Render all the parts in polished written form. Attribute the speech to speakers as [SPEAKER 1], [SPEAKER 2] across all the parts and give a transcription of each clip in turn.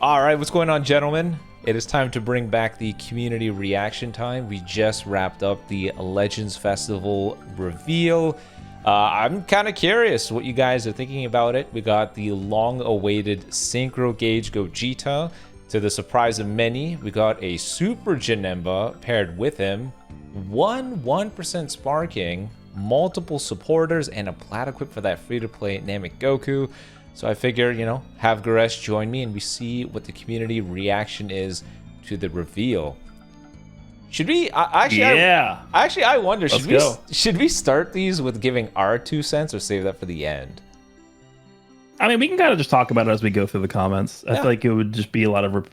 [SPEAKER 1] All right, what's going on, gentlemen? It is time to bring back the community reaction time. We just wrapped up the Legends Festival reveal. I'm kind of curious what you guys are thinking about it. We got the long-awaited Synchro Gauge Gogeta. To the surprise of many, we got a Super Janemba paired with him, 1% sparking, multiple supporters, and a plat equip for that free-to-play Namek Goku. So I figure, you know, have GORESH join me and we see what the community reaction is to the reveal. Should we? I wonder. Should we start these with giving our 2 cents or save that for the end?
[SPEAKER 2] I mean, we can kind of just talk about it as we go through the comments. I feel like it would just be a lot of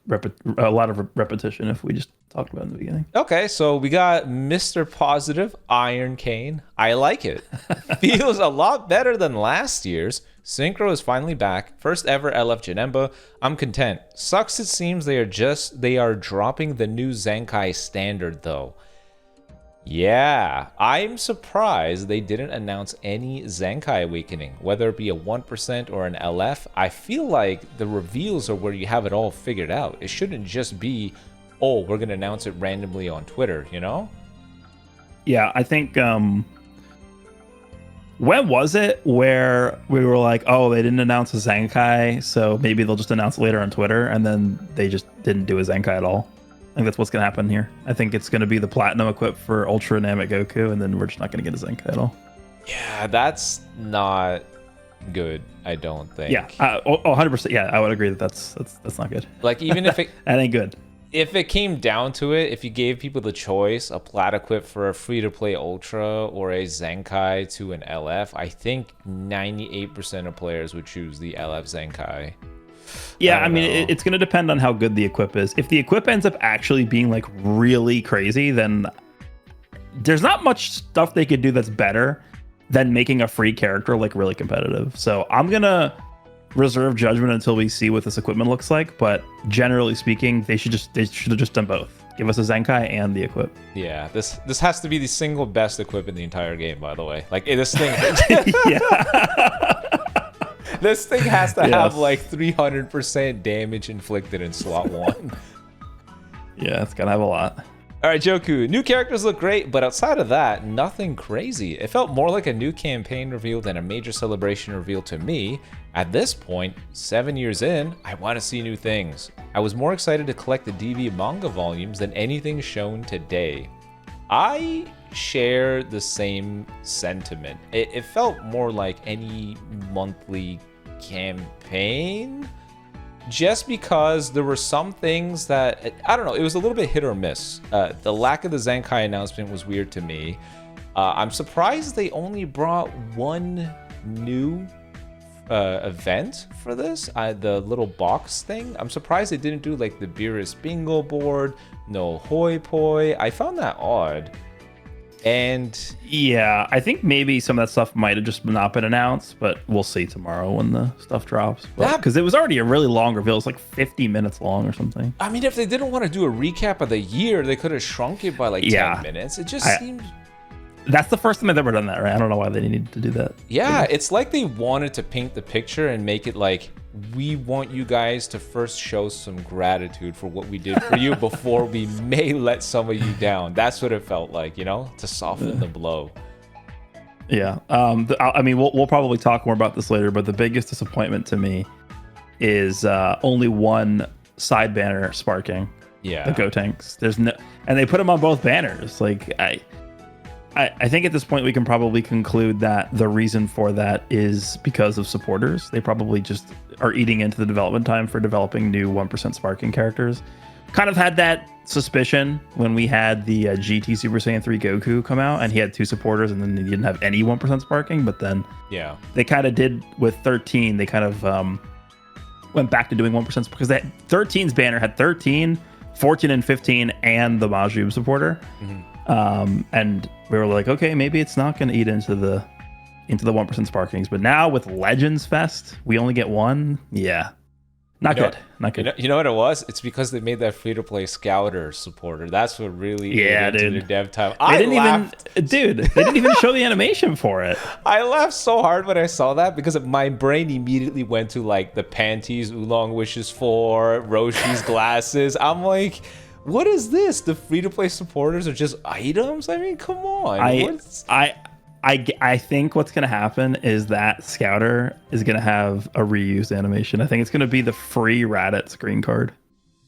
[SPEAKER 2] repetition if we just talked about it in the beginning.
[SPEAKER 1] Okay, so we got Mr. Positive Iron Cane. I like it. Feels a lot better than last year's. Synchro is finally back. First ever LF Janemba. I'm content. Sucks it seems they are dropping the new Zenkai standard though. Yeah, I'm surprised they didn't announce any Zenkai Awakening, whether it be a 1% or an LF. I feel like the reveals are where you have it all figured out. It shouldn't just be, oh, we're going to announce it randomly on Twitter, you know?
[SPEAKER 2] Yeah, I think, when was it where we were like, oh, they didn't announce a Zenkai, so maybe they'll just announce it later on Twitter, and then they just didn't do a Zenkai at all? I think that's what's going to happen here. I think it's going to be the Platinum equip for Ultra Namek Goku, and then we're just not going to get a Zenkai at all.
[SPEAKER 1] Yeah, that's not good, I don't think.
[SPEAKER 2] Yeah, 100%. Yeah, I would agree that that's not good.
[SPEAKER 1] Like, even if it...
[SPEAKER 2] that ain't good.
[SPEAKER 1] If it came down to it, if you gave people the choice, a plat equip for a free-to-play Ultra or a Zenkai to an LF, I think 98% of players would choose the LF Zenkai.
[SPEAKER 2] Yeah, I mean, it's going to depend on how good the equip is. If the equip ends up actually being like really crazy, then there's not much stuff they could do that's better than making a free character like really competitive. So I'm going to reserve judgment until we see what this equipment looks like. But generally speaking, they should have just done both. Give us a Zenkai and the equip.
[SPEAKER 1] Yeah, this has to be the single best equip in the entire game, by the way. Like, this thing...
[SPEAKER 2] yeah.
[SPEAKER 1] This thing has to have like 300% damage inflicted in slot 1.
[SPEAKER 2] Yeah, it's gonna have a lot.
[SPEAKER 1] All right, Joku, new characters look great, but outside of that, nothing crazy. It felt more like a new campaign reveal than a major celebration reveal to me. At this point, 7 years in, I want to see new things. I was more excited to collect the DV manga volumes than anything shown today. I share the same sentiment. It felt more like any monthly campaign, just because there were some things that, I don't know, it was a little bit hit or miss. The lack of the Zenkai announcement was weird to me. I'm surprised they only brought one new event for this, the little box thing. I'm surprised they didn't do like the Beerus bingo board, no hoi poi. I found that odd. And
[SPEAKER 2] yeah, I think maybe some of that stuff might have just not been announced, but we'll see tomorrow when the stuff drops. Because it was already a really long reveal. It's like 50 minutes long or something.
[SPEAKER 1] I mean, if they didn't want to do a recap of the year, they could have shrunk it by like 10 minutes. It just seemed...
[SPEAKER 2] That's the first time they've ever done that, right? I don't know why they needed to do that.
[SPEAKER 1] Yeah, it's like they wanted to paint the picture and make it like, we want you guys to first show some gratitude for what we did for you before we may let some of you down. That's what it felt like, you know, to soften the blow.
[SPEAKER 2] Yeah. I mean, we'll probably talk more about this later, but the biggest disappointment to me is only one side banner sparking.
[SPEAKER 1] Yeah.
[SPEAKER 2] The Gotenks. There's no, and they put them on both banners. Like, I think at this point we can probably conclude that the reason for that is because of supporters. They probably just are eating into the development time for developing new 1% sparking characters. Kind of had that suspicion when we had the GT Super Saiyan 3 Goku come out and he had 2 supporters and then he didn't have any 1% sparking, but then they kind of did with 13. They kind of went back to doing 1% because that 13's banner had 13, 14, and 15 and the Majub supporter. And we were like, okay, maybe it's not going to eat into the 1% sparkings, but now with Legends Fest we only get 1. Yeah, Not good. Not good.
[SPEAKER 1] You know what it was? It's because they made that free-to-play Scouter supporter. That's what really ate into the dev time.
[SPEAKER 2] They didn't even show the animation for it.
[SPEAKER 1] I laughed so hard when I saw that because my brain immediately went to like the panties Oolong wishes for, Roshi's glasses. I'm like, what is this? The free-to-play supporters are just items? I mean, come on.
[SPEAKER 2] I think what's going to happen is that Scouter is going to have a reused animation. I think it's going to be the free Raditz screen card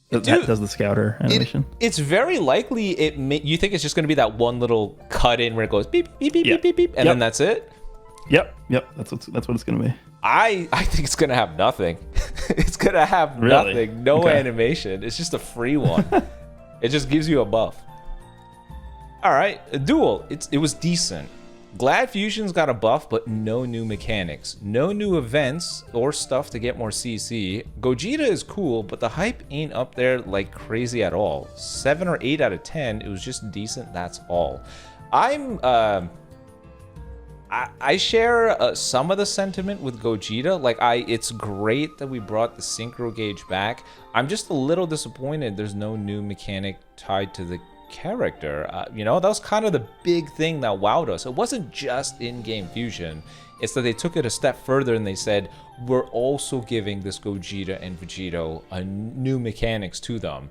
[SPEAKER 2] that does the Scouter animation.
[SPEAKER 1] It's very likely you think it's just going to be that one little cut in where it goes beep, beep, beep, beep, beep, beep, and then that's it?
[SPEAKER 2] Yep. That's what it's going to be.
[SPEAKER 1] I think it's going to have nothing. It's going to have nothing. No animation. It's just a free one. It just gives you a buff. All right. A duel. It was decent. Glad Fusion's got a buff, but no new mechanics. No new events or stuff to get more CC. Gogeta is cool, but the hype ain't up there like crazy at all. 7 or 8 out of 10. It was just decent, that's all. I share some of the sentiment with Gogeta. Like, it's great that we brought the synchro gauge back. I'm just a little disappointed there's no new mechanic tied to the character. That was kind of the big thing that wowed us. It wasn't just in-game fusion. It's that they took it a step further and they said, we're also giving this Gogeta and Vegito new mechanics to them.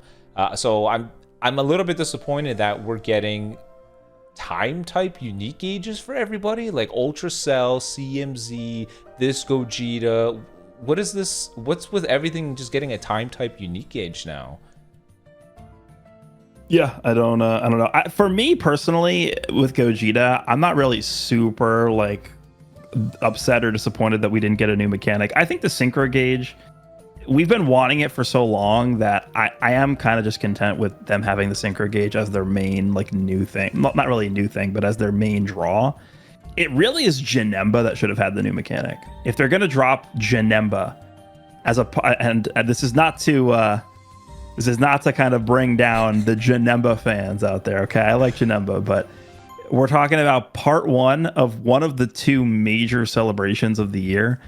[SPEAKER 1] So I'm a little bit disappointed that we're getting time type unique gauges for everybody, like Ultra Cell, CMZ, this Gogeta. What is this? What's with everything just getting a time type unique gauge now?
[SPEAKER 2] Yeah, I don't know. For me personally, with Gogeta, I'm not really super like upset or disappointed that we didn't get a new mechanic. I think the synchro gauge, we've been wanting it for so long that I am kind of just content with them having the synchro gauge as their main like new thing. Not really a new thing, but as their main draw. It really is Janemba that should have had the new mechanic. If they're gonna drop Janemba as and this is not to kind of bring down the Janemba fans out there, okay? I like Janemba, but we're talking about part 1 of one of the 2 major celebrations of the year.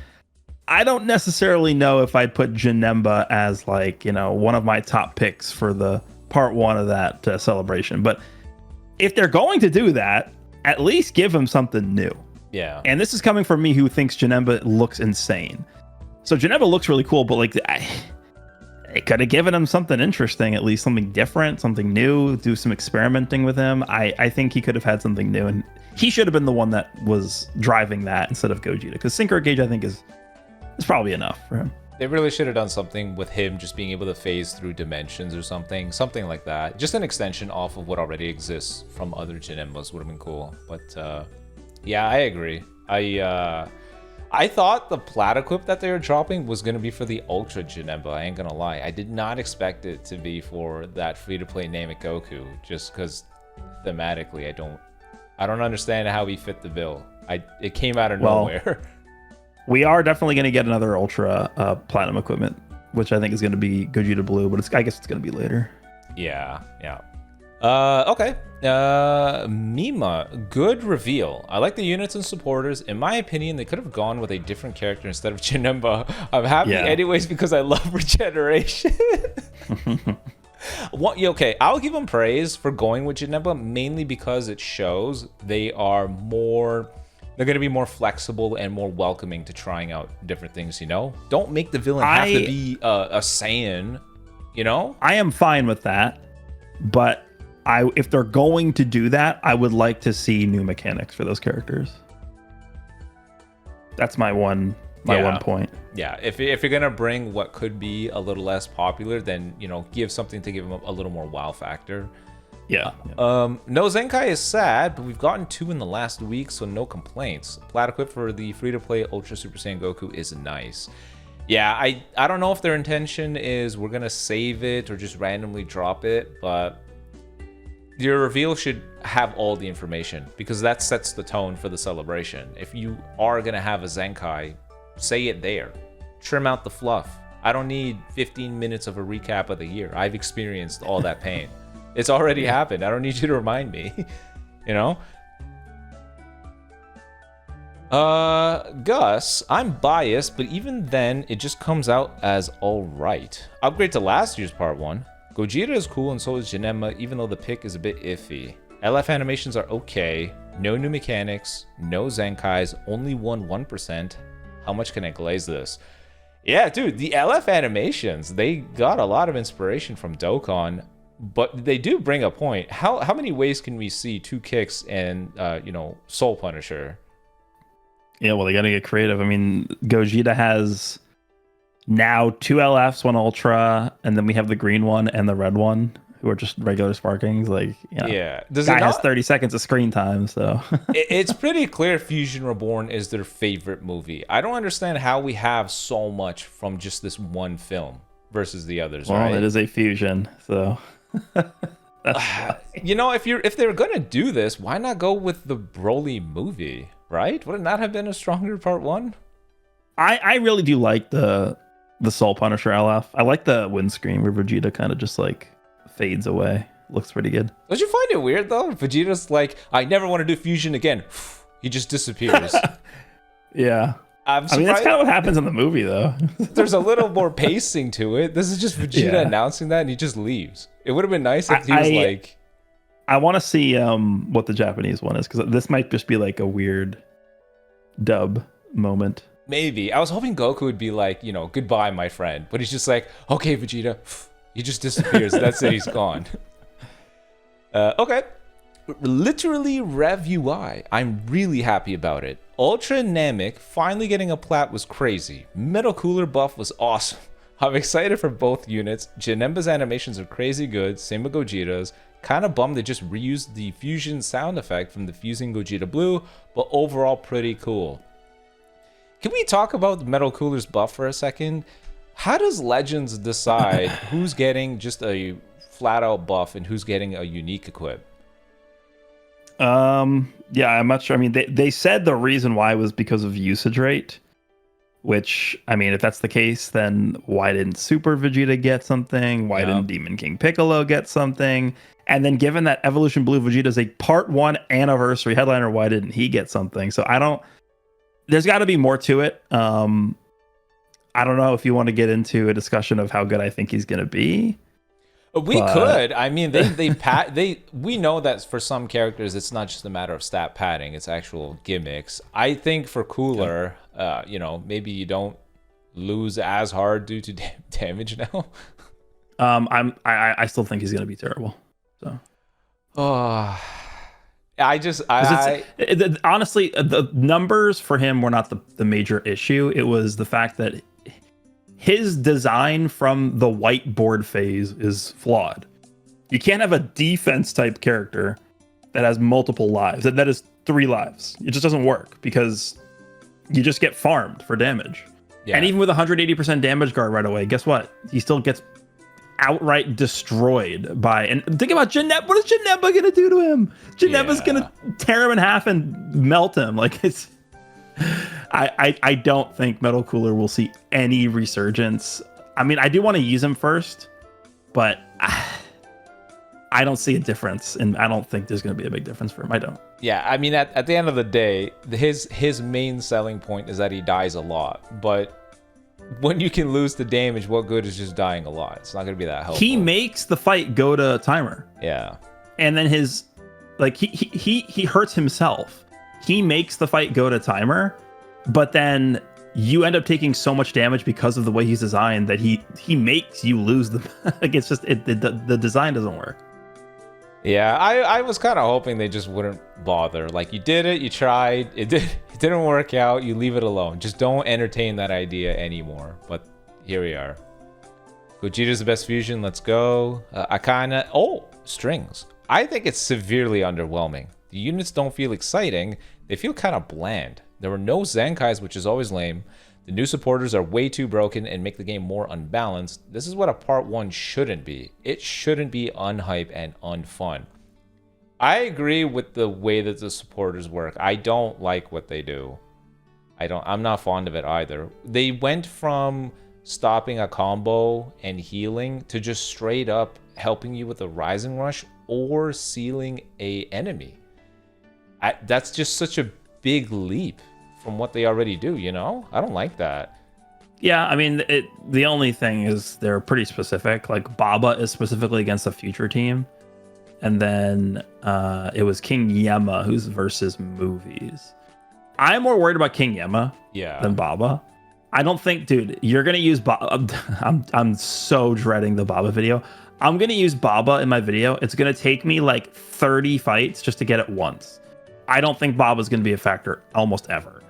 [SPEAKER 2] I don't necessarily know if I'd put Janemba as like, one of my top picks for the part 1 of that celebration. But if they're going to do that, at least give him something new.
[SPEAKER 1] Yeah.
[SPEAKER 2] And this is coming from me who thinks Janemba looks insane. So Janemba looks really cool, but like it could have given him something interesting, at least something different, something new, do some experimenting with him. I think he could have had something new, and he should have been the one that was driving that instead of Gogeta, because synchro gauge I think is probably enough for him.
[SPEAKER 1] They really should have done something with him just being able to phase through dimensions or something like that. Just an extension off of what already exists from other Janembas would have been cool. But yeah, I agree. I thought the plat equip that they were dropping was going to be for the Ultra Janemba. I ain't going to lie. I did not expect it to be for that free-to-play Namek Goku, just because thematically I don't understand how he fit the bill. It came out of nowhere.
[SPEAKER 2] We are definitely going to get another Ultra Platinum equipment, which I think is going to be Gogeta Blue, but I guess it's going to be later.
[SPEAKER 1] Yeah. Okay. Mima, good reveal. I like the units and supporters. In my opinion, they could have gone with a different character instead of Janemba. I'm happy anyways because I love regeneration. Okay, I'll give them praise for going with Janemba, mainly because it shows they're going to be more flexible and more welcoming to trying out different things, Don't make the villain have to be a Saiyan,
[SPEAKER 2] I am fine with that, but if they're going to do that, I would like to see new mechanics for those characters. That's my one point.
[SPEAKER 1] Yeah, if you're gonna bring what could be a little less popular, then give something to give them a little more wow factor.
[SPEAKER 2] Yeah.
[SPEAKER 1] No Zenkai is sad, but we've gotten 2 in the last week, so no complaints. Plat equip for the free-to-play Ultra Super Saiyan Goku is nice. Yeah, I don't know if their intention is we're gonna save it or just randomly drop it, but your reveal should have all the information because that sets the tone for the celebration. If you are gonna have a Zenkai, say it there. Trim out the fluff. I don't need 15 minutes of a recap of the year. I've experienced all that pain. It's already happened. I don't need you to remind me, Gus, I'm biased, but even then, it just comes out as alright. Upgrade to last year's part 1. Gogeta is cool and so is Janemba, even though the pick is a bit iffy. LF animations are okay, no new mechanics, no Zenkais, only won 1%. How much can I glaze this? Yeah, dude, the LF animations, they got a lot of inspiration from Dokkan, but they do bring a point. How many ways can we see 2 kicks and, Soul Punisher?
[SPEAKER 2] Yeah, well, they got to get creative. I mean, Gogeta has now 2 LFs, 1 Ultra, and then we have the green one and the red one, who are just regular Sparkings. Like,
[SPEAKER 1] yeah,
[SPEAKER 2] guy has 30 seconds of screen time, so
[SPEAKER 1] it's pretty clear Fusion Reborn is their favorite movie. I don't understand how we have so much from just this one film versus the others.
[SPEAKER 2] Well,
[SPEAKER 1] right?
[SPEAKER 2] It is a fusion, so.
[SPEAKER 1] If they're gonna do this, why not go with the Broly movie? Right? Would it not have been a stronger part 1?
[SPEAKER 2] I really do like the Soul Punisher LF. I like the windscreen where Vegeta kind of just like fades away. Looks pretty good.
[SPEAKER 1] Don't you find it weird though? Vegeta's like, I never want to do fusion again. He just disappears.
[SPEAKER 2] Yeah.
[SPEAKER 1] I mean,
[SPEAKER 2] that's kind of what happens in the movie though.
[SPEAKER 1] There's a little more pacing to it. This is just Vegeta announcing that and he just leaves. It would have been nice if he was like...
[SPEAKER 2] I want to see what the Japanese one is, because this might just be like a weird dub moment.
[SPEAKER 1] Maybe. I was hoping Goku would be like, goodbye, my friend. But he's just like, okay, Vegeta. He just disappears. That's it. He's gone. Okay. Literally Rev UI. I'm really happy about it. Ultra Namek finally getting a plat was crazy. Metal Cooler buff was awesome. I'm excited for both units. Janemba's animations are crazy good. Same with Gogeta's. Kind of bummed they just reused the fusion sound effect from the Fusing Gogeta Blue, but overall pretty cool. Can we talk about the Metal Cooler's buff for a second? How does Legends decide who's getting just a flat out buff and who's getting a unique equip?
[SPEAKER 2] Yeah, I'm not sure. I mean, they said the reason why was because of usage rate, which, I mean, if that's the case, then why didn't Super Vegeta get something? Why didn't Demon King Piccolo get something? And then given that Evolution Blue Vegeta is a part 1 anniversary headliner, why didn't he get something? So there's got to be more to it. I don't know if you want to get into a discussion of how good I think he's going to be.
[SPEAKER 1] We could. I mean, we know that for some characters, it's not just a matter of stat padding, it's actual gimmicks. I think for Cooler, maybe you don't lose as hard due to damage now.
[SPEAKER 2] I still think he's going to be terrible. So, honestly, the numbers for him were not the major issue. It was the fact that his design from the whiteboard phase is flawed. You can't have a defense type character that has multiple lives. That is 3 lives. It just doesn't work because you just get farmed for damage. Yeah. And even with 180% damage guard right away, guess what? He still gets outright destroyed by, and think about Janemba. What is Janemba gonna do to him? Janemba's gonna tear him in half and melt him. Like, it's I don't think Metal Cooler will see any resurgence. I mean, I do want to use him first, but I don't see a difference, and I don't think there's going to be a big difference for him. I don't.
[SPEAKER 1] Yeah, I mean, at the end of the day, his main selling point is that he dies a lot, but when you can lose the damage, what good is just dying a lot? It's not going to be that helpful.
[SPEAKER 2] He makes the fight go to timer.
[SPEAKER 1] Yeah.
[SPEAKER 2] And then he hurts himself. He makes the fight go to timer, but then you end up taking so much damage because of the way he's designed that he makes you lose the like, it's just the design doesn't work.
[SPEAKER 1] Yeah, I was kind of hoping they just wouldn't bother. Like, you did it, you tried, it didn't work out, you leave it alone. Just don't entertain that idea anymore. But here we are. Gogeta's the best fusion, let's go. Strings. I think it's severely underwhelming. The units don't feel exciting, they feel kind of bland. There were no Zenkais, which is always lame. The new supporters are way too broken and make the game more unbalanced. This is what a part 1 shouldn't be. It shouldn't be unhype and unfun. I agree with the way that the supporters work. I don't like what they do. I'm not fond of it either. They went from stopping a combo and healing to just straight up helping you with a Rising Rush or sealing a enemy. That's just such a big leap from what they already do, you know? I don't like that.
[SPEAKER 2] Yeah, I mean, the only thing is they're pretty specific. Like Baba is specifically against a future team, and then it was King Yema who's versus movies. I'm more worried about King Yema than Baba. I don't think, dude, you're gonna use Baba. I'm so dreading the Baba video. I'm gonna use Baba in my video. It's gonna take me like 30 fights just to get it once. I don't think Baba's gonna be a factor almost ever.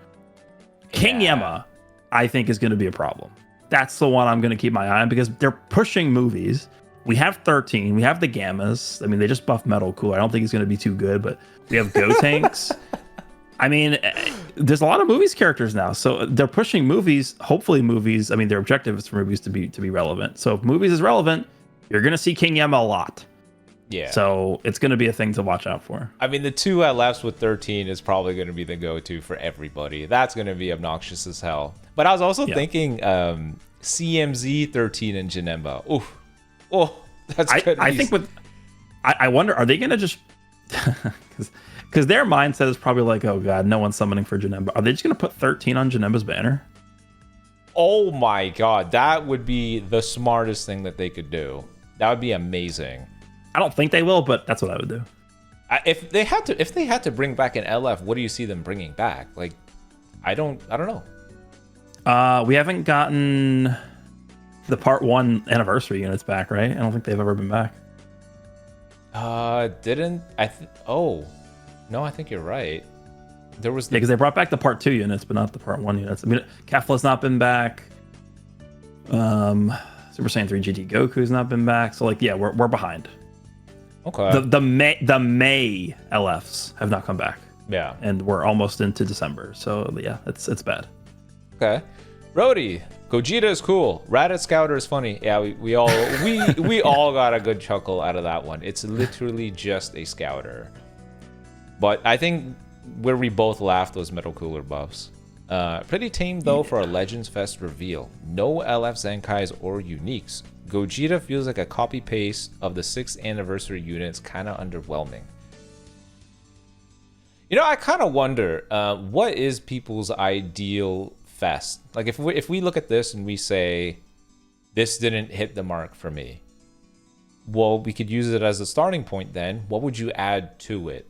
[SPEAKER 2] King Yema, I think, is gonna be a problem. That's the one I'm gonna keep my eye on because they're pushing movies. We have 13. We have the Gammas. I mean, they just buffed Metal Cooler. I don't think he's gonna be too good, but we have Go Tanks. I mean, there's a lot of movies characters now, so they're pushing movies. Hopefully, movies. I mean, their objective is for movies to be relevant. So if movies is relevant, you're gonna see King Yema a lot.
[SPEAKER 1] Yeah.
[SPEAKER 2] So it's gonna be a thing to watch out for.
[SPEAKER 1] I mean, the 2 at lefts with 13 is probably gonna be the go-to for everybody. That's gonna be obnoxious as hell. But I was also thinking CMZ 13 and Janemba. Oof. Oh, that's good.
[SPEAKER 2] I think with. I wonder, are they gonna just? Because their mindset is probably like, oh god, no one's summoning for Janemba. Are they just gonna put 13 on Janemba's banner?
[SPEAKER 1] Oh my god, that would be the smartest thing that they could do. That would be amazing.
[SPEAKER 2] I don't think they will, but that's what I would do.
[SPEAKER 1] If they had to bring back an LF, what do you see them bringing back? Like, I don't know.
[SPEAKER 2] We haven't gotten the Part 1 anniversary units back, right? I don't think they've ever been back.
[SPEAKER 1] Didn't I? Oh, no, I think you're right. There was
[SPEAKER 2] because they brought back the Part 2 units, but not the Part 1 units. I mean, Kefla's not been back. Super Saiyan 3 GT Goku's not been back. So like, yeah, we're behind.
[SPEAKER 1] Okay.
[SPEAKER 2] The May LFs have not come back.
[SPEAKER 1] Yeah.
[SPEAKER 2] And we're almost into December. So yeah, it's bad.
[SPEAKER 1] Okay. Rhodey, Gogeta is cool. Raditz Scouter is funny. Yeah, we all we all got a good chuckle out of that one. It's literally just a Scouter. But I think where we both laughed was Metal Cooler buffs. Pretty tame though for a Legends Fest reveal. No LF Zenkais or uniques. Gogeta feels like a copy paste of the 6th anniversary units, kind of underwhelming. You know, I kind of wonder what is people's ideal fest. Like if we look at this and we say this didn't hit the mark for me, well, we could use it as a starting point. Then what would you add to it?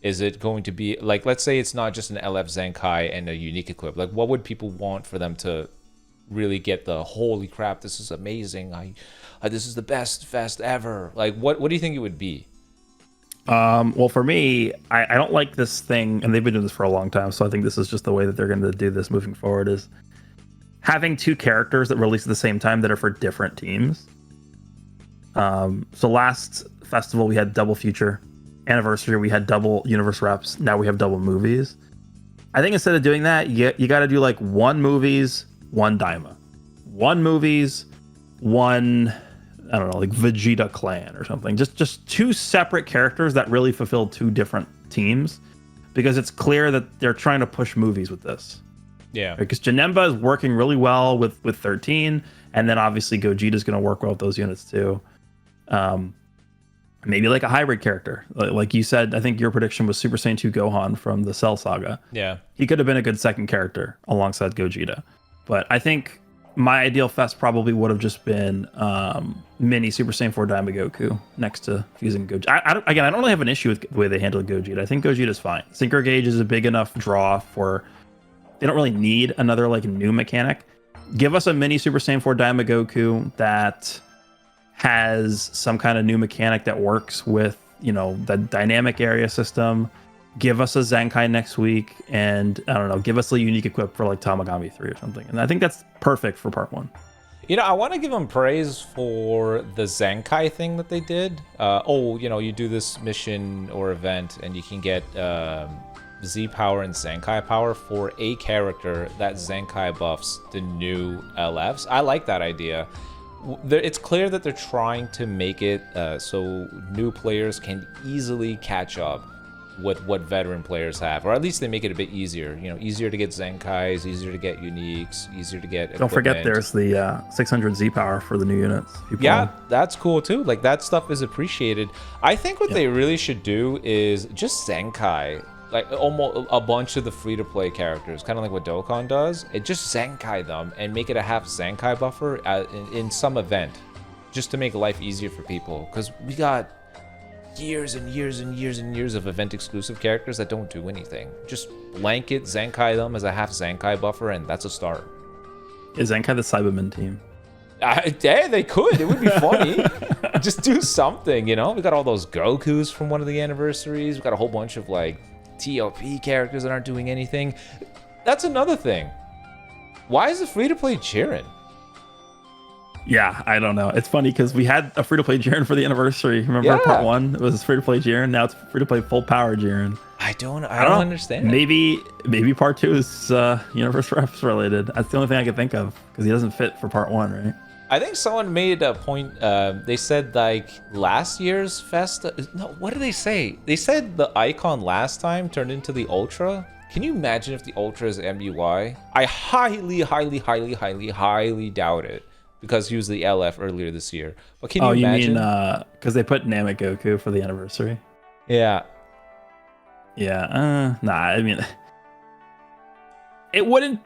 [SPEAKER 1] Is it going to be like, let's say it's not just an LF Zenkai and a unique equip, like what would people want for them to really get the holy crap, this is amazing, this is the best fest ever? Like what do you think it would be?
[SPEAKER 2] Well, for me, I don't like this thing, and they've been doing this for a long time, so I think this is just the way that they're going to do this moving forward, is having 2 characters that release at the same time that are for different teams. So last festival we had double future anniversary, we had double universe reps, now we have double movies. I think instead of doing that, you got to do like 1 movies, 1 Daima, 1 movies, 1, I don't know, like Vegeta clan or something. Just 2 separate characters that really fulfill 2 different teams, because it's clear that they're trying to push movies with this.
[SPEAKER 1] Yeah.
[SPEAKER 2] Because Janemba is working really well with 13, and then obviously Gogeta is going to work well with those units too. Maybe like a hybrid character. Like you said, I think your prediction was Super Saiyan 2 Gohan from the Cell Saga.
[SPEAKER 1] Yeah.
[SPEAKER 2] He could have been a good second character alongside Gogeta. But I think my ideal fest probably would have just been mini Super Saiyan 4 Daima Goku next to fusing Gogeta. I don't really have an issue with the way they handled Gogeta. I think Gogeta's fine. Synchro Gauge is a big enough draw for... They don't really need another like new mechanic. Give us a mini Super Saiyan 4 Daima Goku that has some kind of new mechanic that works with, you know, the dynamic area system. Give us a Zenkai next week, and I don't know, give us a unique equip for like Tamagami 3 or something. And I think that's perfect for part 1.
[SPEAKER 1] You know, I want to give them praise for the Zenkai thing that they did. You know, you do this mission or event and you can get Z power and Zenkai power for a character that Zenkai buffs the new LFs. I like that idea. It's clear that they're trying to make it so new players can easily catch up with what veteran players have, or at least they make it a bit easier. You know, easier to get Zenkais, easier to get uniques, easier to get
[SPEAKER 2] Don't forget there's the 600 Z power for the new units.
[SPEAKER 1] Yeah, that's cool too. Like that stuff is appreciated. I think what they really should do is just Zenkai like almost a bunch of the free-to-play characters, kind of like what Dokkan does, and just Zenkai them and make it a half Zenkai buffer in some event, just to make life easier for people. Because we got years and years and years and years of event-exclusive characters that don't do anything. Just blanket Zenkai them as a half Zenkai buffer, and that's a start.
[SPEAKER 2] Is Zenkai the Cyberman team?
[SPEAKER 1] Yeah, they could. It would be funny. Just do something, you know? We got all those Gokus from one of the anniversaries. We got a whole bunch of, like, TLP characters that aren't doing anything. That's another thing. Why is it free-to-play Jiren?
[SPEAKER 2] Yeah, I don't know. It's funny because we had a free-to-play Jiren for the anniversary. Remember part 1? It was free-to-play Jiren. Now it's free-to-play full power Jiren.
[SPEAKER 1] I don't understand.
[SPEAKER 2] Maybe part 2 is Universe Reps related. That's the only thing I could think of because he doesn't fit for part 1, right?
[SPEAKER 1] I think someone made a point. They said like last year's fest. No, what did they say? They said the icon last time turned into the Ultra. Can you imagine if the Ultra is MUI? I highly, highly, highly, highly, highly doubt it because he was the LF earlier this year. But can you imagine?
[SPEAKER 2] Oh, you mean because they put Namek Goku for the anniversary?
[SPEAKER 1] Yeah.
[SPEAKER 2] Yeah. Nah. I mean, it wouldn't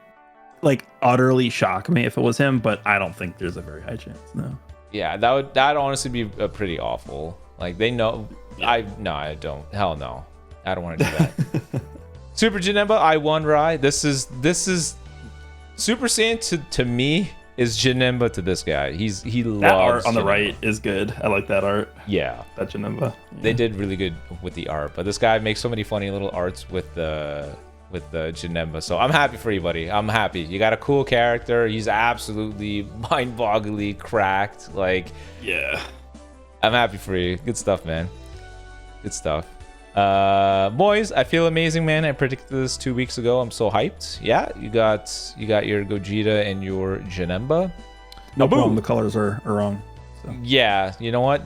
[SPEAKER 2] like utterly shock me if it was him, but I don't think there's a very high chance. No.
[SPEAKER 1] Yeah, that'd honestly be pretty awful. Like they know. I don't. Hell no. I don't want to do that. Super Janemba, I won Rai. This is Super Saiyan to me is Janemba to this guy. He loves
[SPEAKER 2] that art on the
[SPEAKER 1] Janemba.
[SPEAKER 2] right is good. I like that art.
[SPEAKER 1] Yeah,
[SPEAKER 2] that Janemba. Yeah.
[SPEAKER 1] They did really good with the art, but this guy makes so many funny little arts with the Janemba. So I'm happy for you, buddy. I'm happy. You got a cool character. He's absolutely mind-bogglingly cracked. Like,
[SPEAKER 2] yeah.
[SPEAKER 1] I'm happy for you. Good stuff, man. Good stuff. Boys, I feel amazing, man. I predicted this 2 weeks ago. I'm so hyped. Yeah, you got your Gogeta and your Janemba.
[SPEAKER 2] No problem. The colors are wrong. So.
[SPEAKER 1] Yeah, you know what?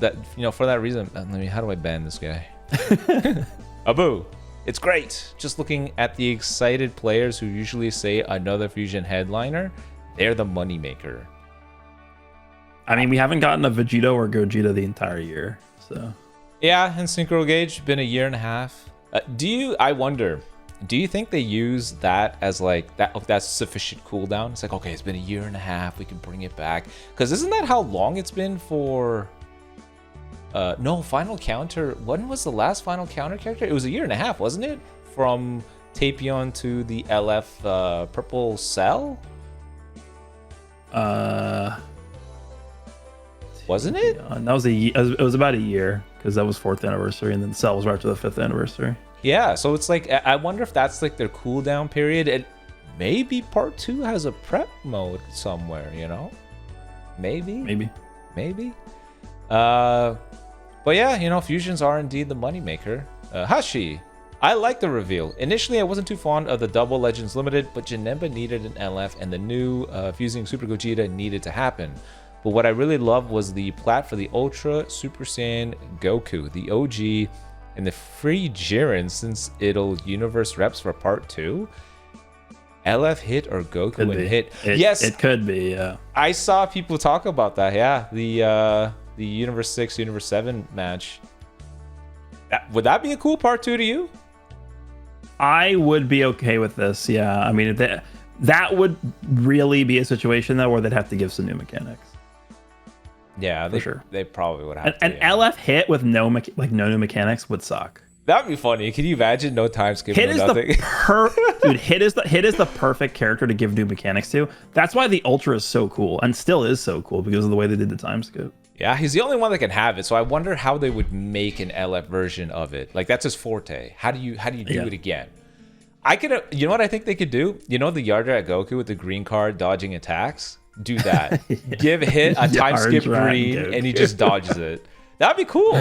[SPEAKER 1] For that reason, how do I ban this guy? Abu. It's great. Just looking at the excited players who usually say another Fusion headliner, they're the moneymaker.
[SPEAKER 2] I mean, we haven't gotten a Vegito or Gogeta the entire year, so.
[SPEAKER 1] Yeah, and Synchro Gauge, been a year and a half. I wonder, do you think they use that as like, that's sufficient cooldown? It's like, okay, it's been a year and a half, we can bring it back. Because isn't that how long it's been for... no, Final Counter. When was the last Final Counter character? It was a year and a half, wasn't it? From Tapion to the LF Purple Cell? Wasn't it?
[SPEAKER 2] That was it was about a year because that was 4th anniversary, and then Cell was right after the 5th anniversary.
[SPEAKER 1] Yeah, so it's like I wonder if that's like their cooldown period, and maybe part 2 has a prep mode somewhere. You know, maybe. But yeah, fusions are indeed the moneymaker. Hashi, I like the reveal. Initially, I wasn't too fond of the Double Legends Limited, but Janemba needed an LF, and the new fusing Super Gogeta needed to happen. But what I really loved was the plat for the Ultra Super Saiyan Goku, the OG, and the free Jiren since it'll universe reps for part 2. LF hit or Goku and hit? Yes,
[SPEAKER 2] it could be. Yeah,
[SPEAKER 1] I saw people talk about that. Yeah, the Universe 6, Universe 7 match. Would that be a cool part 2 to you?
[SPEAKER 2] I would be okay with this. Yeah, I mean, that would really be a situation though where they'd have to give some new mechanics.
[SPEAKER 1] Yeah, they probably would have.
[SPEAKER 2] An LF hit with no new mechanics would suck.
[SPEAKER 1] That'd be funny. Can you imagine no time skip?
[SPEAKER 2] Hit is nothing? Dude, Hit is the perfect character to give new mechanics to. That's why the Ultra is so cool and still is so cool because of the way they did the time skip.
[SPEAKER 1] Yeah, he's the only one that can have it. So I wonder how they would make an LF version of it. Like that's his forte. How do you do it again? I could. You know what I think they could do? You know the Yardrat Goku with the green card dodging attacks. Do that. Give Hit a time skip green, Goku. And he just dodges it. That'd be cool.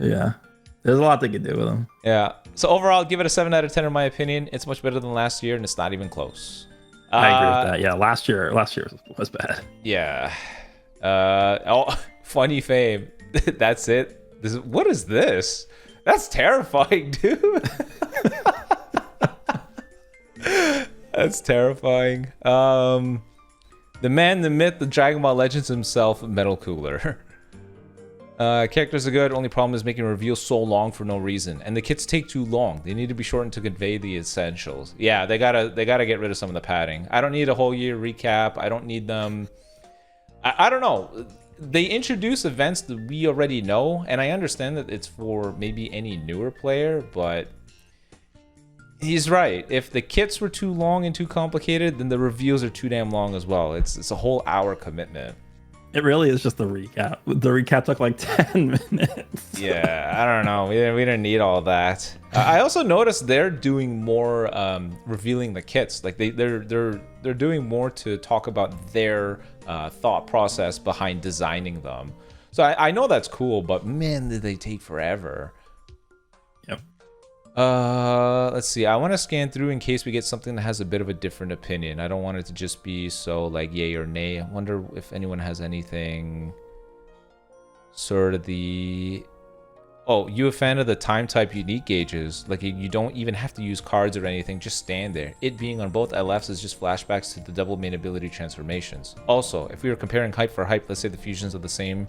[SPEAKER 2] Yeah. There's a lot they could do with him.
[SPEAKER 1] Yeah. So overall, give it a 7 out of 10 in my opinion. It's much better than last year, and it's not even close.
[SPEAKER 2] I agree with that. Yeah, last year was bad.
[SPEAKER 1] Yeah. Funny fame. That's it. What is this? That's terrifying, dude. That's terrifying. The man, the myth, the Dragon Ball Legends himself, Metal Cooler. Characters are good. Only problem is making a reveal so long for no reason, and the kits take too long. They need to be shortened to convey the essentials. Yeah, they gotta get rid of some of the padding. I don't need a whole year recap. I don't need them. I don't know. They introduce events that we already know, and I understand that it's for maybe any newer player, but he's right. If the kits were too long and too complicated, then the reveals are too damn long as well. It's a whole hour commitment.
[SPEAKER 2] It really is just the recap. The recap took like 10 minutes.
[SPEAKER 1] Yeah, I don't know. We didn't need all that. I also noticed they're doing more revealing the kits. Like they're doing more to talk about their thought process behind designing them. So I know that's cool, but man, did they take forever.
[SPEAKER 2] Yep.
[SPEAKER 1] Let's see. I want to scan through in case we get something that has a bit of a different opinion. I don't want it to just be so like yay or nay. I wonder if anyone has anything sort of the... Oh, you a fan of the time type unique gauges? Like you don't even have to use cards or anything, just stand there. It being on both LFs is just flashbacks to the double main ability transformations. Also, if we were comparing hype for hype, let's say the fusions of the same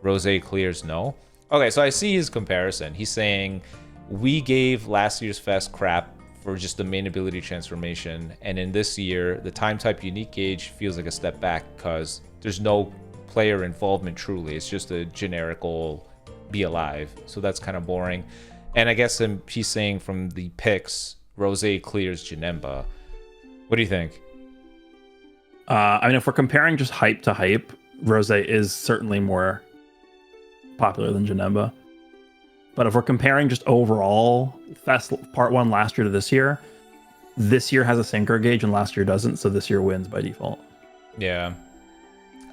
[SPEAKER 1] rose clears, no? Okay, so I see his comparison. He's saying we gave last year's fest crap for just the main ability transformation, and in this year, the time type unique gauge feels like a step back because there's no player involvement truly. It's just a generical be alive, so that's kind of boring. And I guess he's saying from the picks, Rose clears Janemba. What do you think?
[SPEAKER 2] I mean, if we're comparing just hype to hype, Rose is certainly more popular than Janemba. But if we're comparing just overall Fest Part 1 last year to this year has a synchro gauge and last year doesn't, so this year wins by default.
[SPEAKER 1] Yeah.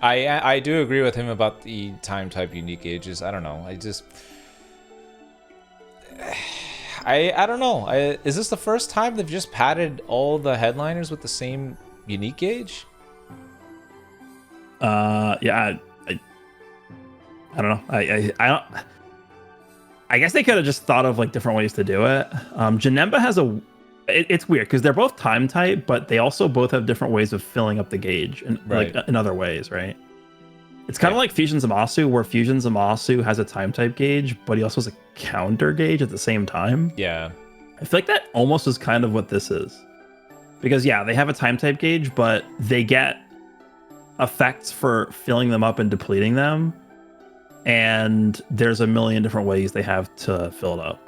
[SPEAKER 1] I do agree with him about the time type unique gauges. I don't know. I don't know. Is this the first time they've just padded all the headliners with the same unique gauge?
[SPEAKER 2] Yeah, I don't know. I don't... I guess they could have just thought of like different ways to do it. Janemba has it's weird because they're both time type, but they also both have different ways of filling up the gauge and
[SPEAKER 1] right.
[SPEAKER 2] like in other ways, right? It's kind of like Fusion Zamasu, where Fusion Zamasu has a time type gauge, but he also has a counter gauge at the same time.
[SPEAKER 1] Yeah.
[SPEAKER 2] I feel like that almost is kind of what this is. Because yeah, they have a time type gauge, but they get effects for filling them up and depleting them. And there's a million different ways they have to fill it up.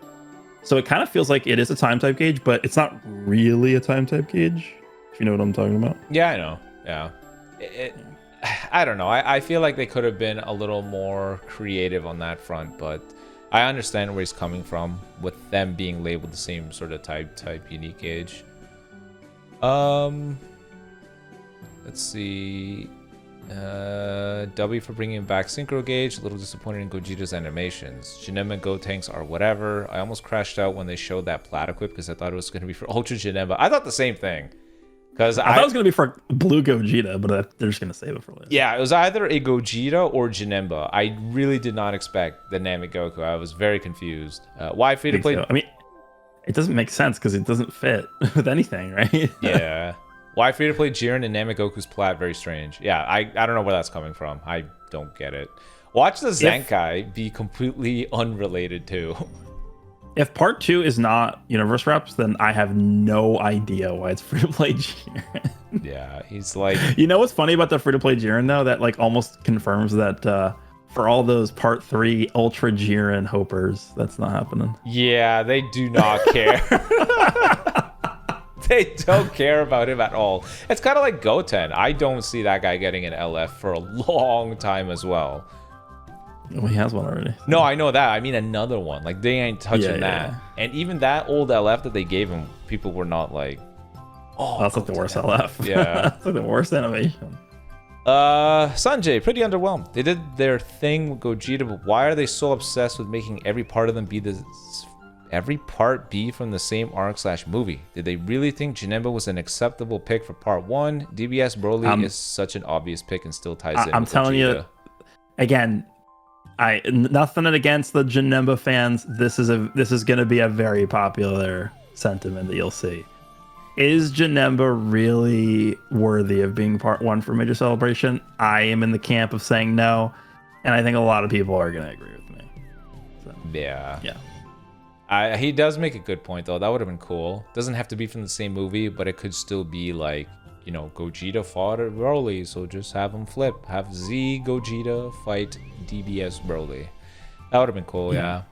[SPEAKER 2] So it kind of feels like it is a time type gauge, but it's not really a time type gauge, if you know what I'm talking about.
[SPEAKER 1] Yeah, I know. Yeah. I don't know. I feel like they could have been a little more creative on that front, but I understand where he's coming from with them being labeled the same sort of type unique gauge. Let's see. W for bringing back Synchro Gauge. A little disappointed in Gogeta's animations. Janemba and Gotenks are whatever. I almost crashed out when they showed that plat equip because I thought it was going to be for Ultra Janemba. I thought the same thing. Because
[SPEAKER 2] I thought it was going to be for Blue Gogeta, but they're just going to save it for later.
[SPEAKER 1] Yeah, it was either a Gogeta or Janemba. I really did not expect the Namegoku. I was very confused. Why free to play?
[SPEAKER 2] So. I mean, it doesn't make sense because it doesn't fit with anything, right?
[SPEAKER 1] Yeah. Why free to play Jiren and Namegoku's plat? Very strange. Yeah, I don't know where that's coming from. I don't get it. Watch the Zenkai be completely unrelated too.
[SPEAKER 2] If part 2 is not universe reps, then I have no idea why it's free to play Jiren.
[SPEAKER 1] Yeah, he's like...
[SPEAKER 2] You know what's funny about the free to play Jiren though? That like almost confirms that for all those part 3 Ultra Jiren hopers, that's not happening.
[SPEAKER 1] Yeah, they do not care. They don't care about him at all. It's kind of like Goten. I don't see that guy getting an LF for a long time as well.
[SPEAKER 2] Well, he has one already.
[SPEAKER 1] No, I know that. I mean another one. Like, they ain't touching that.
[SPEAKER 2] Yeah.
[SPEAKER 1] And even that old LF that they gave him, people were not like, oh,
[SPEAKER 2] that's like the worst LF.
[SPEAKER 1] Yeah.
[SPEAKER 2] That's like the worst animation.
[SPEAKER 1] Sanjay, pretty underwhelmed. They did their thing with Gogeta, but why are they so obsessed with making every part of them be every part be from the same arc/movie? Did they really think Janemba was an acceptable pick for part 1? DBS Broly is such an obvious pick and still ties in.
[SPEAKER 2] I'm telling you, again, nothing against the Janemba fans. This is going to be a very popular sentiment that you'll see. Is Janemba really worthy of being part 1 for Major Celebration? I am in the camp of saying no. and I think a lot of people are gonna agree with me. So,
[SPEAKER 1] Yeah.
[SPEAKER 2] yeah.
[SPEAKER 1] He does make a good point though. That would have been cool. Doesn't have to be from the same movie, but it could still be like, you know, Gogeta fought at Broly, so just have him flip. Have Z Gogeta fight DBS Broly. That would have been cool, yeah.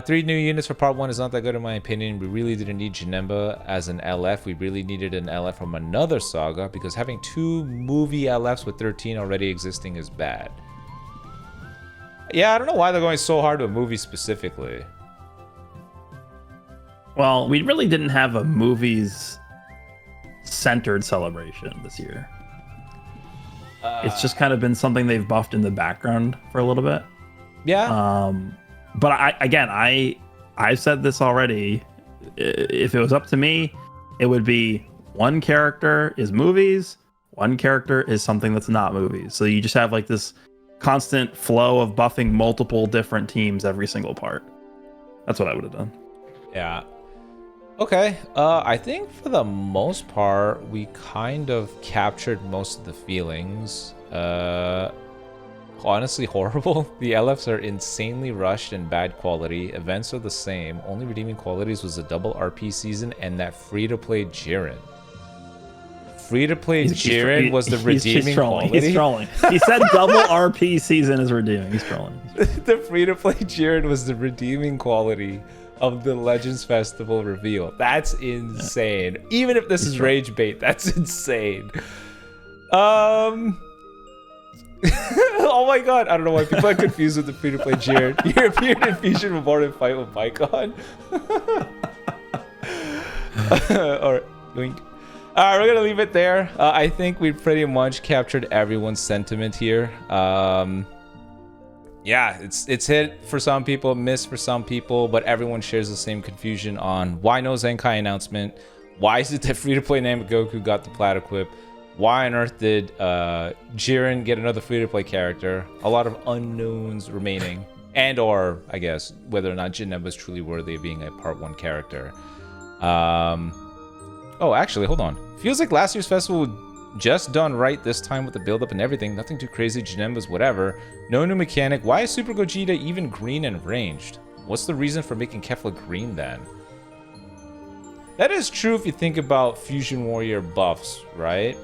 [SPEAKER 1] 3 new units for part 1 is not that good in my opinion. We really didn't need Janemba as an LF. We really needed an LF from another saga because having 2 movie LFs with 13 already existing is bad. Yeah, I don't know why they're going so hard with movies specifically.
[SPEAKER 2] Well, we really didn't have a movies centered celebration this year. It's just kind of been something they've buffed in the background for a little bit.
[SPEAKER 1] Yeah.
[SPEAKER 2] But I've said this already. If it was up to me, it would be one character is movies, one character is something that's not movies. So you just have like this constant flow of buffing multiple different teams every single part. That's what I would have done.
[SPEAKER 1] Yeah. Okay. I think for the most part, we kind of captured most of the feelings. Honestly horrible. The LFs are insanely rushed and bad quality. Events are the same. Only redeeming qualities was the double RP season and that free-to-play Jiren. Free-to-play Jiren was the redeeming quality?
[SPEAKER 2] He's trolling. He said double RP season is redeeming. He's trolling.
[SPEAKER 1] The free-to-play Jiren was the redeeming quality of the Legends Festival reveal. That's insane. Yeah. Even if this is rage bait, that's insane. Oh my god, I don't know why people are confused with the free-to-play Jiren. European Infusion Rewarded fight with Mycon. Alright, yoink. Alright, we're gonna leave it there. I think we pretty much captured everyone's sentiment here. Yeah, it's hit for some people, missed for some people, but everyone shares the same confusion on why no Zenkai announcement, why is it that free-to-play Goku got the plat equip, why on earth did Jiren get another free-to-play character, a lot of unknowns remaining, and or, I guess, whether or not Janemba is truly worthy of being a part 1 character. Oh, actually, hold on. Feels like last year's festival just done right this time with the build-up and everything. Nothing too crazy, Janemba's whatever. No new mechanic. Why is Super Gogeta even green and ranged? What's the reason for making Kefla green then? That is true if you think about Fusion Warrior buffs, right?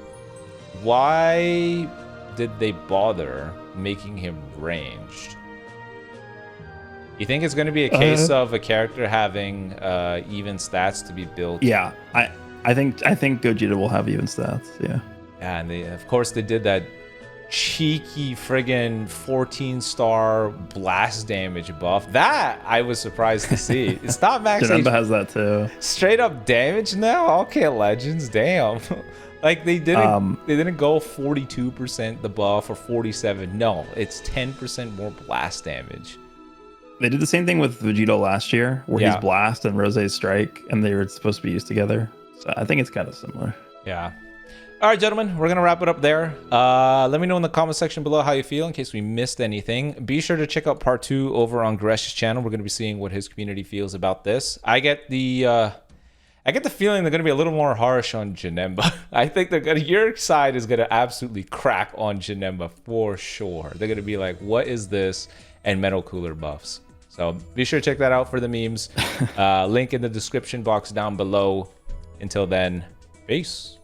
[SPEAKER 1] Why did they bother making him ranged? You think it's going to be a case of a character having even stats to be built?
[SPEAKER 2] Yeah, I think Gogeta will have even stats. Yeah.
[SPEAKER 1] Yeah, and of course they did that cheeky friggin' 14-star blast damage buff. That I was surprised to see. It's not max
[SPEAKER 2] Janemba has that too.
[SPEAKER 1] Straight up damage now? Okay, Legends, damn. Like they didn't go 42% the buff or 47. No, it's 10% more blast damage.
[SPEAKER 2] They did the same thing with Vegito last year, where he's blast and Rose's strike, and they were supposed to be used together. So I think it's kind of similar.
[SPEAKER 1] Yeah. All right, gentlemen, we're going to wrap it up there. Let me know in the comment section below how you feel in case we missed anything. Be sure to check out part 2 over on GORESH's channel. We're going to be seeing what his community feels about this. I get the feeling they're going to be a little more harsh on Janemba. I think your side is going to absolutely crack on Janemba for sure. They're going to be like, what is this? And Metal Cooler buffs. So be sure to check that out for the memes. Link in the description box down below. Until then, peace.